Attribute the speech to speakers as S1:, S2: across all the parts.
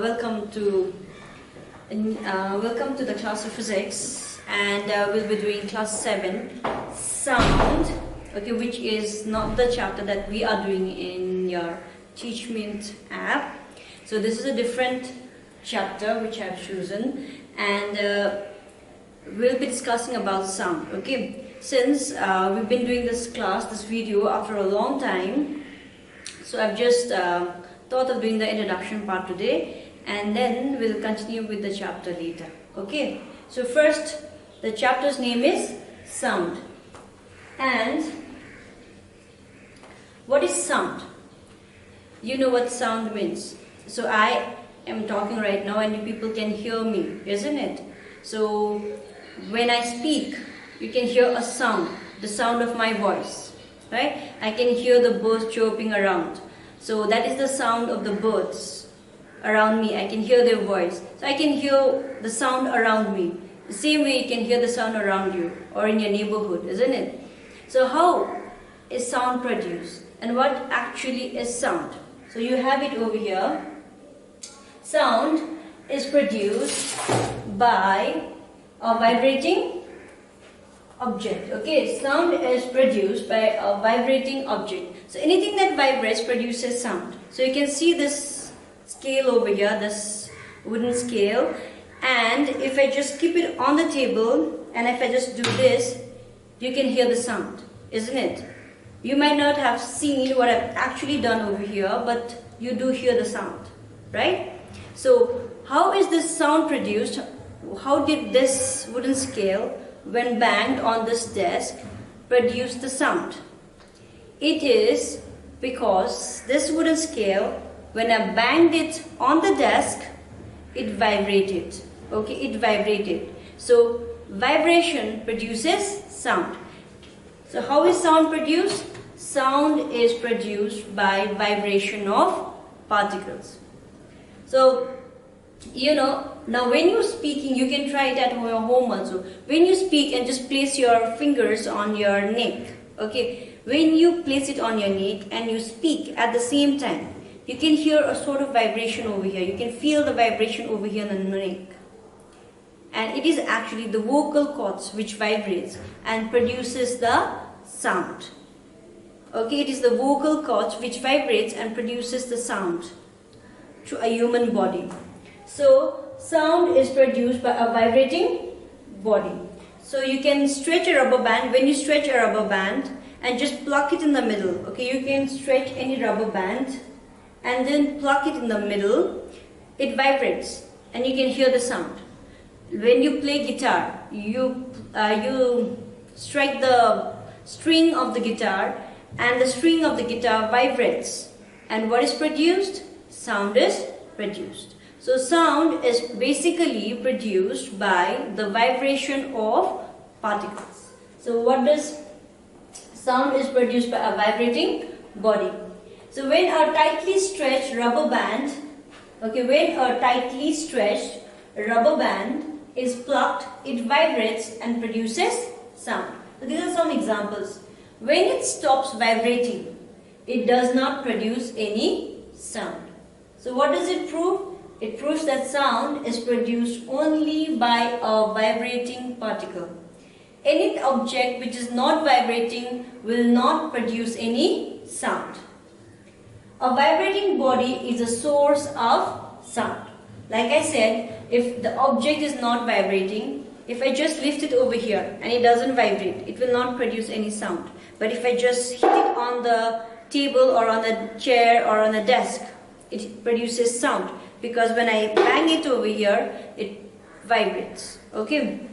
S1: welcome to the class of physics, and we'll be doing class 7 sound, okay, which is not the chapter that we are doing in your Teachment app. So this is a different chapter which I've chosen, and we'll be discussing about sound. Okay, since we've been doing this video after a long time, so I've just thought of doing the introduction part today, and then we'll continue with the chapter later. Okay, so first, the chapter's name is sound. And what is sound? You know what sound means. So I am talking right now and you people can hear me, isn't it? So when I speak, you can hear a sound, the sound of my voice, right? I can hear the birds chirping around. So that is the sound of the birds around me. I can hear their voice. So I can hear the sound around me. The same way you can hear the sound around you or in your neighborhood, isn't it? So how is sound produced? And what actually is sound? So you have it over here. Sound is produced by a vibrating object. Okay, sound is produced by a vibrating object. So anything that vibrates produces sound. So you can see this scale over here, this wooden scale, and if I just keep it on the table and if I just do this, you can hear the sound, isn't it? You might not have seen what I've actually done over here, but you do hear the sound, right? So how is this sound produced? How did this wooden scale, when banged on this desk, produce the sound? It is because this wooden scale, when I banged it on the desk, it vibrated. Okay, it vibrated. So vibration produces sound. So how is sound produced? Sound is produced by vibration of particles. So, you know, now when you're speaking, you can try it at your home also. When you speak and just place your fingers on your neck, okay, when you place it on your neck and you speak at the same time, you can hear a sort of vibration over here. You can feel the vibration over here in the neck. And it is actually the vocal cords which vibrates and produces the sound. Okay, it is the vocal cords which vibrates and produces the sound to a human body. So sound is produced by a vibrating body. So you can stretch a rubber band. When you stretch a rubber band and just pluck it in the middle, okay, you can stretch any rubber band and then pluck it in the middle, it vibrates and you can hear the sound. When you play guitar, you strike the string of the guitar and the string of the guitar vibrates, and what is produced? Sound is produced. So sound is basically produced by the vibration of particles. So what does sound is produced by a vibrating body. So when a tightly stretched rubber band, okay, when a tightly stretched rubber band is plucked, it vibrates and produces sound. So these are some examples. When it stops vibrating, it does not produce any sound. So what does it prove? It proves that sound is produced only by a vibrating particle. Any object which is not vibrating will not produce any sound. A vibrating body is a source of sound. Like I said, if the object is not vibrating, if I just lift it over here and it doesn't vibrate, it will not produce any sound. But if I just hit it on the table or on the chair or on the desk, it produces sound. Because when I bang it over here, it vibrates. Okay.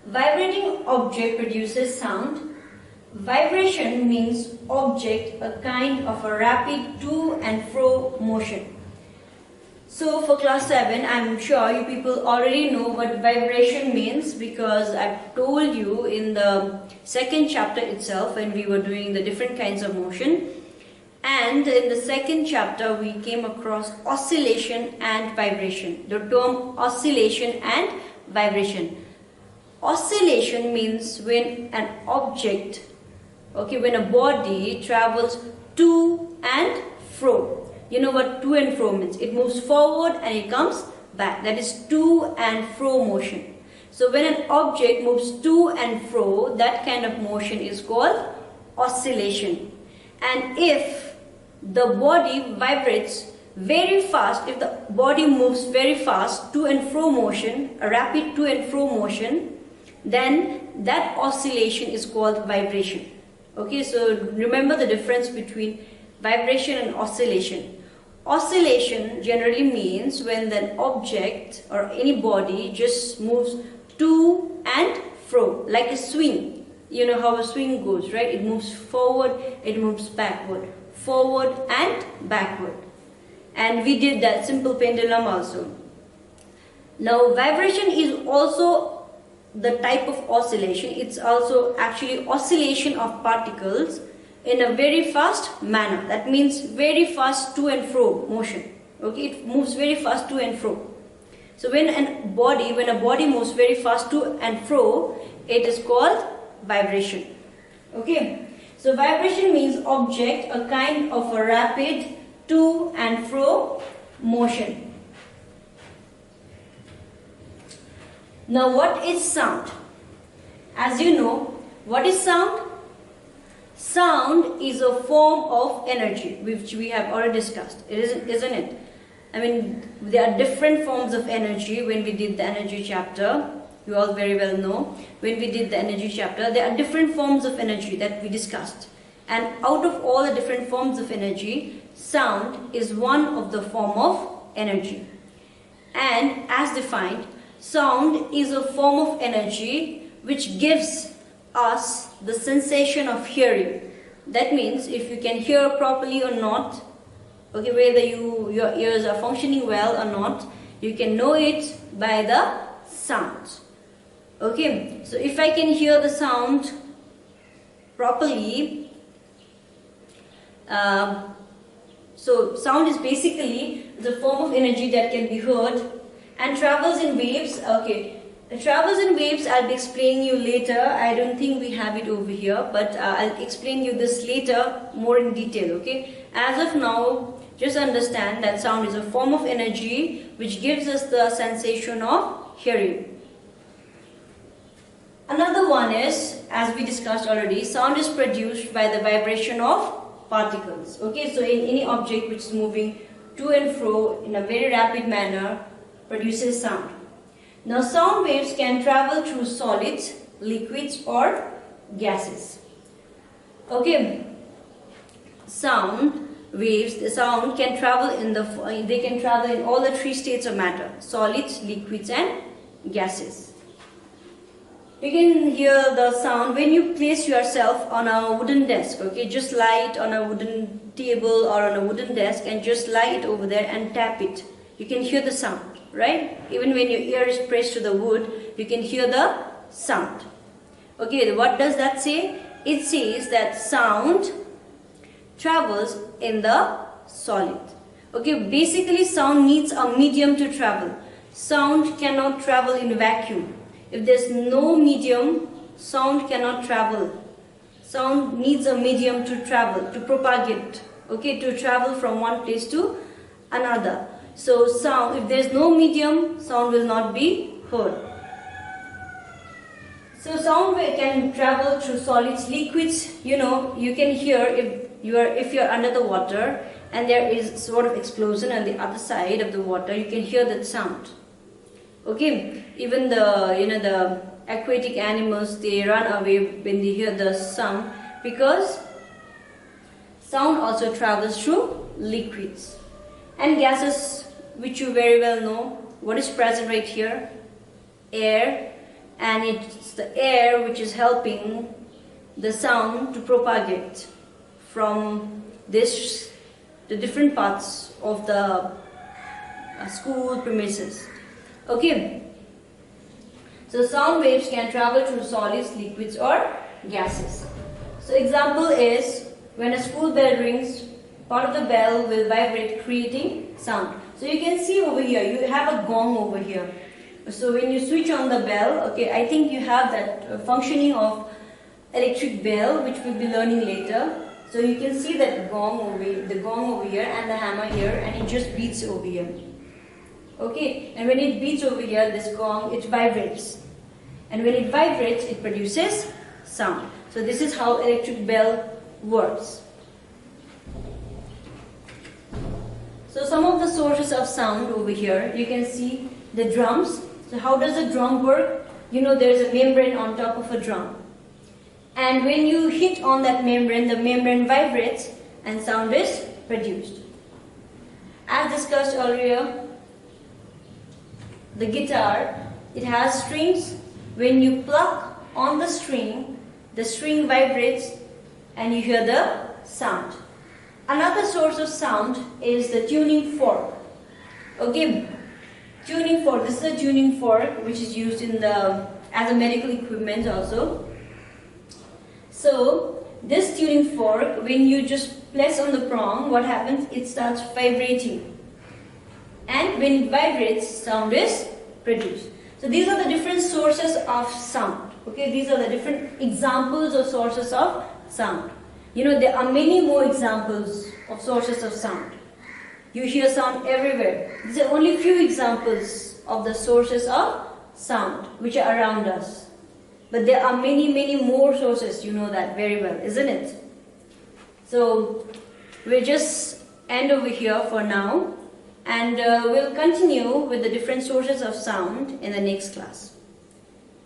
S1: Vibrating object produces sound. Vibration means object, a kind of a rapid to and fro motion. So for class 7, I'm sure you people already know what vibration means, because I've told you in the second chapter itself when we were doing the different kinds of motion. And in the second chapter we came across oscillation and vibration. The term oscillation and vibration. Oscillation means when an object, okay, when a body travels to and fro. You know what to and fro means? It moves forward and it comes back. That is to and fro motion. So when an object moves to and fro, that kind of motion is called oscillation. And if the body vibrates very fast, if the body moves very fast, to and fro motion, a rapid to and fro motion, then that oscillation is called vibration. Okay, so remember the difference between vibration and oscillation. Oscillation generally means when the object or any body just moves to and fro, like a swing. You know how a swing goes, right? It moves forward, it moves backward, forward and backward. And we did that simple pendulum also. Now vibration is also the type of oscillation. It's also actually oscillation of particles in a very fast manner. That means very fast to and fro motion. Okay, it moves very fast to and fro. So when a body moves very fast to and fro, it is called vibration. Okay, so vibration means object, a kind of a rapid to and fro motion. Now what is sound? As you know, what is sound? Sound is a form of energy, which we have already discussed, isn't it? I mean, there are different forms of energy. When we did the energy chapter, you all very well know, when we did the energy chapter, there are different forms of energy that we discussed. And out of all the different forms of energy, sound is one of the form of energy. And as defined, sound is a form of energy which gives us the sensation of hearing. That means if you can hear properly or not, okay, whether your ears are functioning well or not, you can know it by the sound. Okay, so if I can hear the sound properly, so sound is basically the form of energy that can be heard and travels in waves. Okay, it travels in waves. I'll be explaining you later. I don't think we have it over here, but I'll explain you this later more in detail. Okay, as of now, just understand that sound is a form of energy which gives us the sensation of hearing. Another one is, as we discussed already, sound is produced by the vibration of particles. Okay, so in any object which is moving to and fro in a very rapid manner produces sound. Now sound waves can travel through solids, liquids or gases. Okay, sound waves, the sound can travel in all the three states of matter: solids, liquids and gases. You can hear the sound when you place yourself on a wooden desk. Okay, just lie it on a wooden table or on a wooden desk and just lie it over there and tap it. You can hear the sound, right? Even when your ear is pressed to the wood, you can hear the sound. Okay, what does that say? It says that sound travels in the solid. Okay, basically sound needs a medium to travel. Sound cannot travel in vacuum. If there's no medium, sound cannot travel. Sound needs a medium to travel, to propagate, okay, to travel from one place to another. So sound, if there's no medium, sound will not be heard. So sound can travel through solids, liquids. You know, you can hear if you're under the water and there is sort of explosion on the other side of the water, you can hear that sound. Okay, even the aquatic animals, they run away when they hear the sound, because sound also travels through liquids and gases, which you very well know. What is present right here? Air, and it's the air which is helping the sound to propagate from the different parts of the school premises. Okay, so sound waves can travel through solids, liquids or gases. So example is, when a school bell rings, part of the bell will vibrate, creating sound. So you can see over here, you have a gong over here. So when you switch on the bell, okay, I think you have that functioning of electric bell, which we'll be learning later. So you can see that gong over here and the hammer here, and it just beats over here. Okay, and when it beats over here, this gong, it vibrates. And when it vibrates, it produces sound. So this is how electric bell works. So some of the sources of sound over here, you can see the drums. So how does the drum work? You know, there's a membrane on top of a drum. And when you hit on that membrane, the membrane vibrates and sound is produced. As discussed earlier, the guitar, it has strings. When you pluck on the string vibrates and you hear the sound. Another source of sound is the tuning fork. Okay, tuning fork. This is a tuning fork which is used in as a medical equipment also. So this tuning fork, when you just press on the prong, what happens? It starts vibrating, and when it vibrates, sound is produced. So these are the different sources of sound. Okay, these are the different examples or sources of sound. You know, there are many more examples of sources of sound. You hear sound everywhere. These are only few examples of the sources of sound which are around us. But there are many, many more sources, you know that very well, isn't it? So we'll just end over here for now, and we'll continue with the different sources of sound in the next class.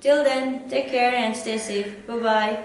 S1: Till then, take care and stay safe. Bye-bye.